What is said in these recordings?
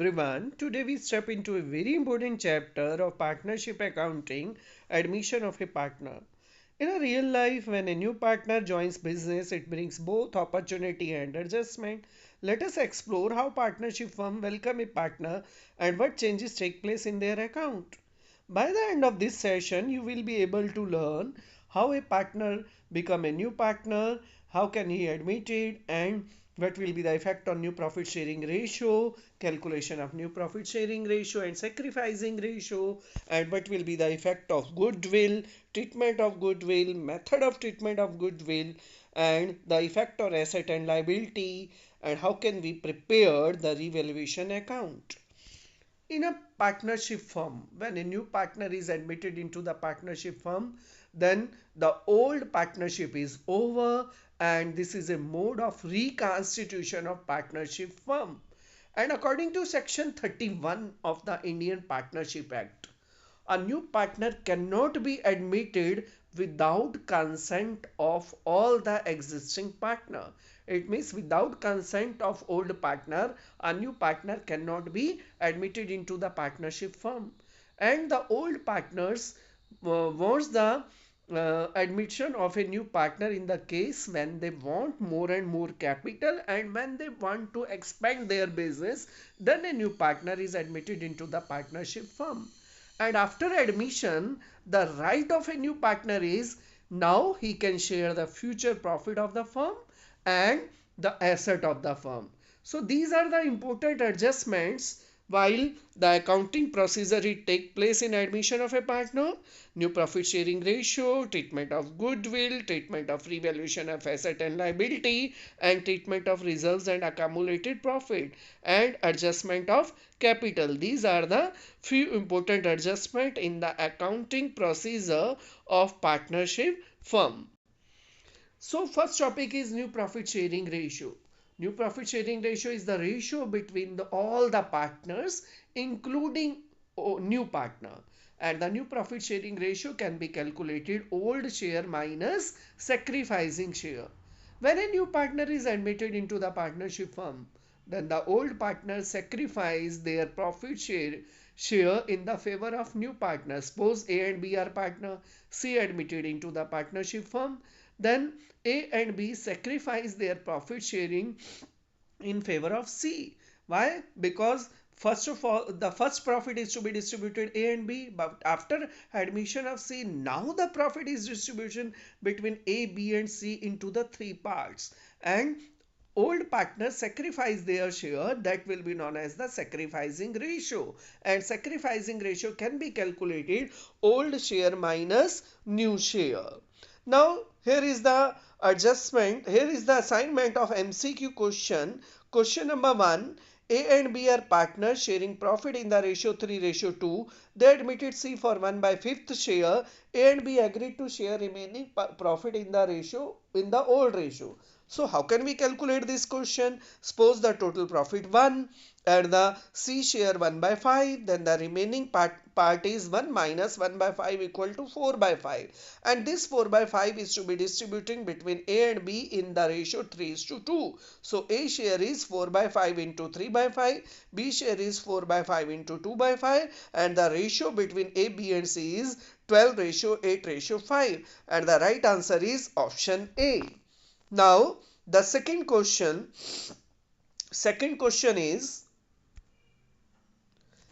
everyone. Today we step into a very important chapter of partnership accounting, admission of a partner. In a real life, when a new partner joins business, it brings both opportunity and adjustment. Let us explore how partnership firm welcome a partner and what changes take place in their account. By the end of this session, you will be able to learn how a partner become a new partner, how can he admit it, and what will be the effect on new profit sharing ratio, calculation of new profit sharing ratio and sacrificing ratio, and what will be the effect of goodwill, treatment of goodwill, method of treatment of goodwill, and the effect on asset and liability, and how can we prepare the revaluation account. In a partnership firm, when a new partner is admitted into the partnership firm, then the old partnership is over, and this is a mode of reconstitution of partnership firm. And according to section 31 of the Indian Partnership Act, a new partner cannot be admitted without consent of all the existing partner. It means without consent of old partner, a new partner cannot be admitted into the partnership firm. And the old partners wants the admission of a new partner in the case when they want more and more capital, and when they want to expand their business, then a new partner is admitted into the partnership firm. And after admission, the right of a new partner is now he can share the future profit of the firm and the asset of the firm. So these are the important adjustments while the accounting procedure it take place in admission of a partner: new profit sharing ratio, treatment of goodwill, treatment of revaluation of asset and liability, and treatment of reserves and accumulated profit, and adjustment of capital. These are the few important adjustments in the accounting procedure of partnership firm. So first topic is new profit sharing ratio. New profit sharing ratio is the ratio between all the partners, including new partner. And the new profit sharing ratio can be calculated old share minus sacrificing share. When a new partner is admitted into the partnership firm, then the old partners sacrifice their profit share in the favor of new partners. Suppose A and B are partner, C admitted into the partnership firm, then A and B sacrifice their profit sharing in favor of C. Why? Because first of all, the first profit is to be distributed A and B, but after admission of C, now the profit is distribution between A, B and C into the three parts. And old partners sacrifice their share, that will be known as the sacrificing ratio, and sacrificing ratio can be calculated old share minus new share. Now here is the adjustment, here is the assignment of MCQ question. Question number 1: A and B are partners sharing profit in the ratio 3:2. They admitted C for 1/5 share. A and B agreed to share remaining profit in the ratio, in the old ratio. So how can we calculate this question? Suppose the total profit 1 and the C share 1/5, then the remaining part is 1 minus 1/5 equal to 4/5, and this 4/5 is to be distributing between A and B in the ratio 3:2. So A share is 4/5 into 3/5, B share is 4/5 into 2/5, and the ratio between A, B and C is 12:8:5, and the right answer is option A. Now the second question is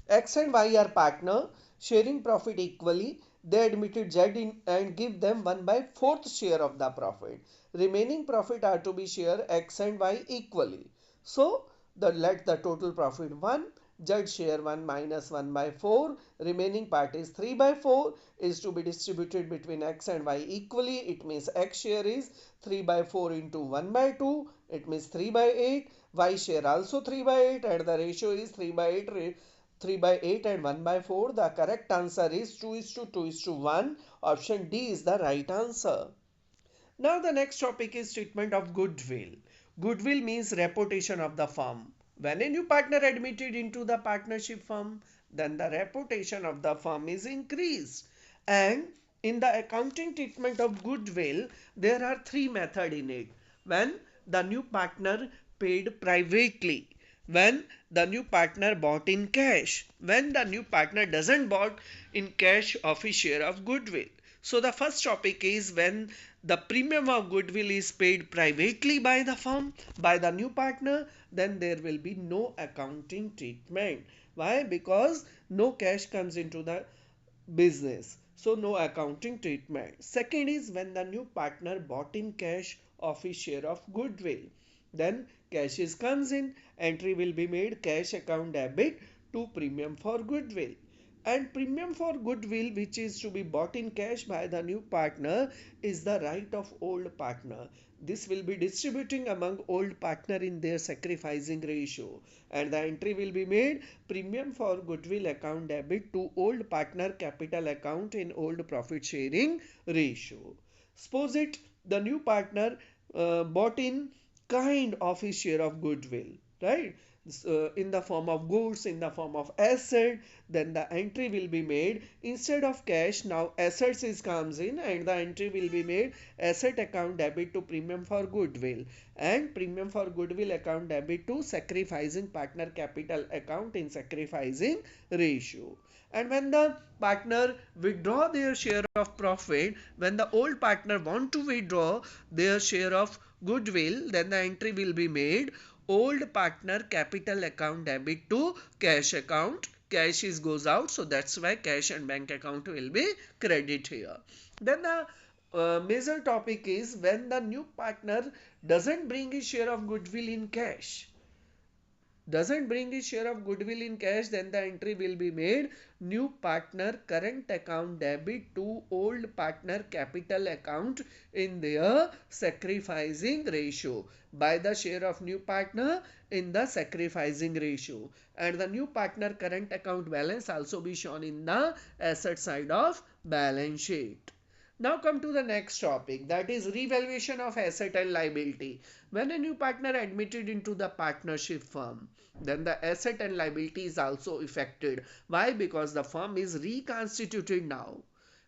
X and Y are partner sharing profit equally. They admitted Z in and give them 1/4 share of the profit. Remaining profit are to be shared X and Y equally. So let the total profit 1, Z share 1 minus 1/4, remaining part is 3/4, is to be distributed between X and Y equally. It means X share is 3/4 into 1/2, it means 3/8. Y share also 3/8, and the ratio is 3/8 and 1/4. The correct answer is 2:2:1. Option D is the right answer. Now the next topic is treatment of goodwill. Goodwill means reputation of the firm. When a new partner admitted into the partnership firm, then the reputation of the firm is increased. And in the accounting treatment of goodwill, there are three methods in it. When the new partner paid privately, when the new partner bought in cash, when the new partner doesn't bought in cash of his share of goodwill. So the first topic is when the premium of goodwill is paid privately by the firm, by the new partner, then there will be no accounting treatment. Why? Because no cash comes into the business, so no accounting treatment. Second is when the new partner bought in cash of his share of goodwill, then cash is comes in, entry will be made cash account debit to premium for goodwill. And premium for goodwill which is to be bought in cash by the new partner is the right of old partner. This will be distributing among old partner in their sacrificing ratio, and the entry will be made premium for goodwill account debit to old partner capital account in old profit sharing ratio. Suppose it the new partner bought in kind of his share of goodwill, right? In the form of goods, in the form of asset, then the entry will be made instead of cash. Now assets is comes in, and the entry will be made asset account debit to premium for goodwill, and premium for goodwill account debit to sacrificing partner capital account in sacrificing ratio. And when the partner withdraw their share of profit, when the old partner want to withdraw their share of goodwill, then the entry will be made old partner capital account debit to cash account. Cash is goes out, so that's why cash and bank account will be credit here. Then the major topic is when the new partner doesn't bring his share of goodwill in cash, doesn't bring his share of goodwill in cash, then the entry will be made new partner current account debit to old partner capital account in their sacrificing ratio by the share of new partner in the sacrificing ratio, and the new partner current account balance also be shown in the asset side of balance sheet. Now come to the next topic, that is revaluation of asset and liability. When a new partner admitted into the partnership firm, then the asset and liability is also affected. Why? Because the firm is reconstituted now.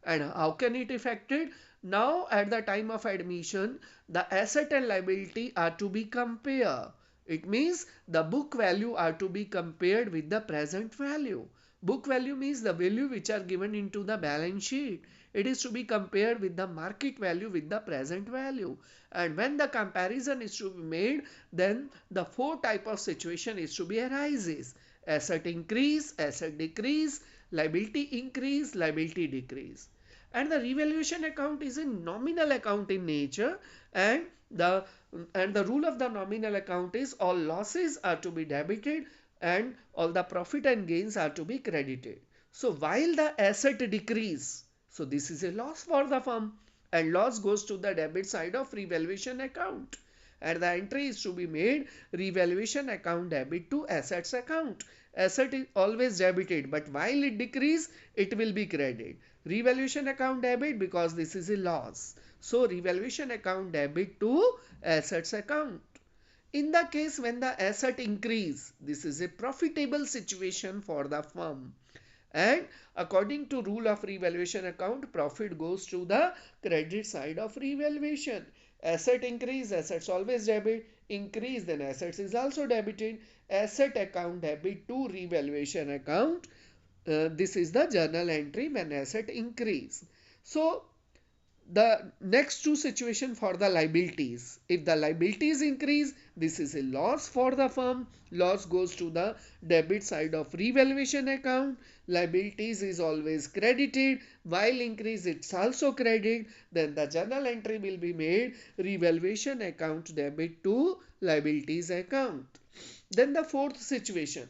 And how can it affected? Now at the time of admission, the asset and liability are to be compared. It means the book value are to be compared with the present value. Book value means the value which are given into the balance sheet. It is to be compared with the market value with the present value. And when the comparison is to be made, then the four type of situation is to be arises: asset increase, asset decrease, liability increase, liability decrease. And the revaluation account is a nominal account in nature, and the rule of the nominal account is all losses are to be debited and all the profit and gains are to be credited. So while the asset decrease, so this is a loss for the firm, and loss goes to the debit side of revaluation account, and the entry is to be made revaluation account debit to assets account. Asset is always debited, but while it decrease, it will be credit. Revaluation account debit because this is a loss, so revaluation account debit to assets account. In the case when the asset increase, this is a profitable situation for the firm, and according to rule of revaluation account, profit goes to the credit side of revaluation. Asset increase, assets always debit, increase, then assets is also debited. Asset account debit to revaluation account. This is the journal entry when asset increase. So the next two situation for the liabilities: if the liabilities increase, this is a loss for the firm, loss goes to the debit side of revaluation account. Liabilities is always credited, while increase it's also credit, then the journal entry will be made revaluation account debit to liabilities account. Then the fourth situation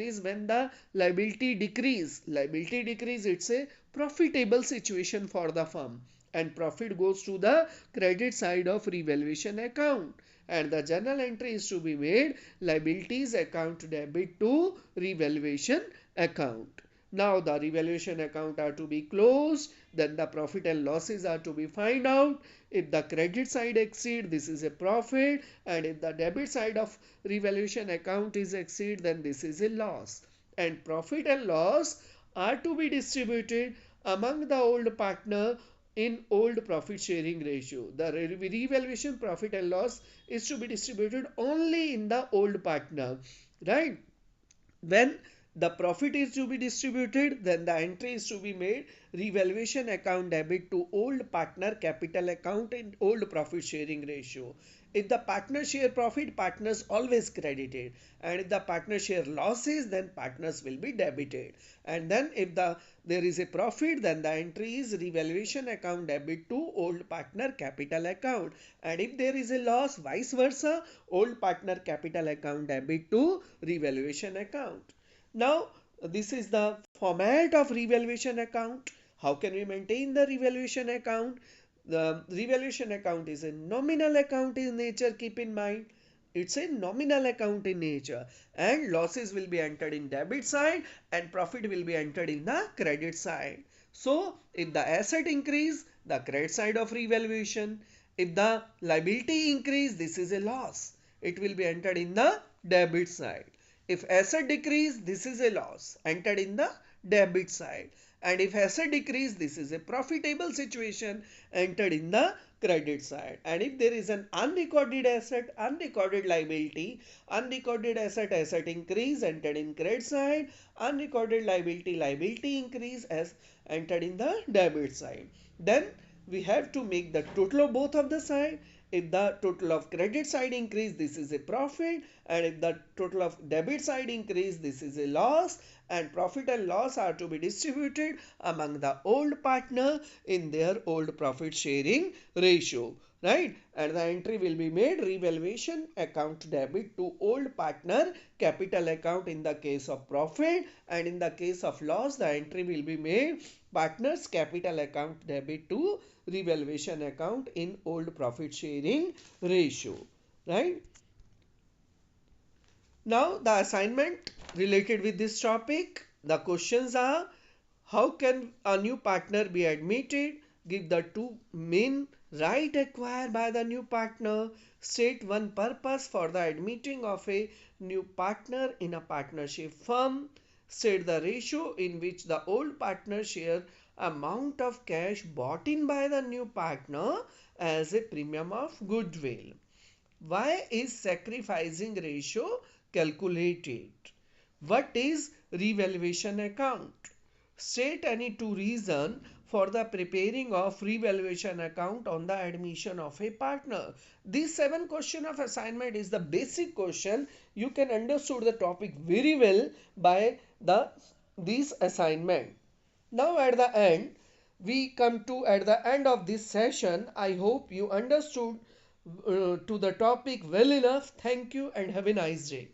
is when the liability decrease. Liability decrease, it's a profitable situation for the firm, and profit goes to the credit side of revaluation account, and the journal entry is to be made liabilities account debit to revaluation account. Now the revaluation account are to be closed, then the profit and losses are to be find out. If the credit side exceed, this is a profit, and if the debit side of revaluation account is exceed, then this is a loss. And profit and loss are to be distributed among the old partner in old profit sharing ratio. The revaluation profit and loss is to be distributed only in the old partner, right? When the profit is to be distributed, then the entry is to be made revaluation account debit to old partner capital account in old profit sharing ratio. If the partner share profit, partners always credited, and if the partner share losses, then partners will be debited. And then if there is a profit, then the entry is revaluation account debit to old partner capital account, and if there is a loss, vice versa, old partner capital account debit to revaluation account. Now, this is the format of revaluation account. How can we maintain the revaluation account? The revaluation account is a nominal account in nature, keep in mind. It's a nominal account in nature, and losses will be entered in debit side and profit will be entered in the credit side. So if the asset increase, the credit side of revaluation. If the liability increase, this is a loss. It will be entered in the debit side. If asset decrease, this is a loss entered in the debit side. And if asset decrease, this is a profitable situation entered in the credit side. And if there is an unrecorded asset, unrecorded liability, unrecorded asset, asset increase entered in credit side, unrecorded liability, liability increase as entered in the debit side. Then we have to make the total of both of the side. If the total of credit side increase, this is a profit, and if the total of debit side increase, this is a loss, and profit and loss are to be distributed among the old partner in their old profit sharing ratio, right? And the entry will be made revaluation account debit to old partner capital account in the case of profit, and in the case of loss the entry will be made partners capital account debit to revaluation account in old profit sharing ratio, right? Now the assignment related with this topic, the questions are: how can a new partner be admitted? Give the two main right acquired by the new partner. State one purpose for the admitting of a new partner in a partnership firm. State the ratio in which the old partner share amount of cash bought in by the new partner as a premium of goodwill. Why is sacrificing ratio calculated? What is revaluation account? State any two reasons for the preparing of revaluation account on the admission of a partner. These 7 question of assignment is the basic question. You can understood the topic very well by this assignment. Now at the end, we come to at the end of this session. I hope you understood to the topic well enough. Thank you and have a nice day.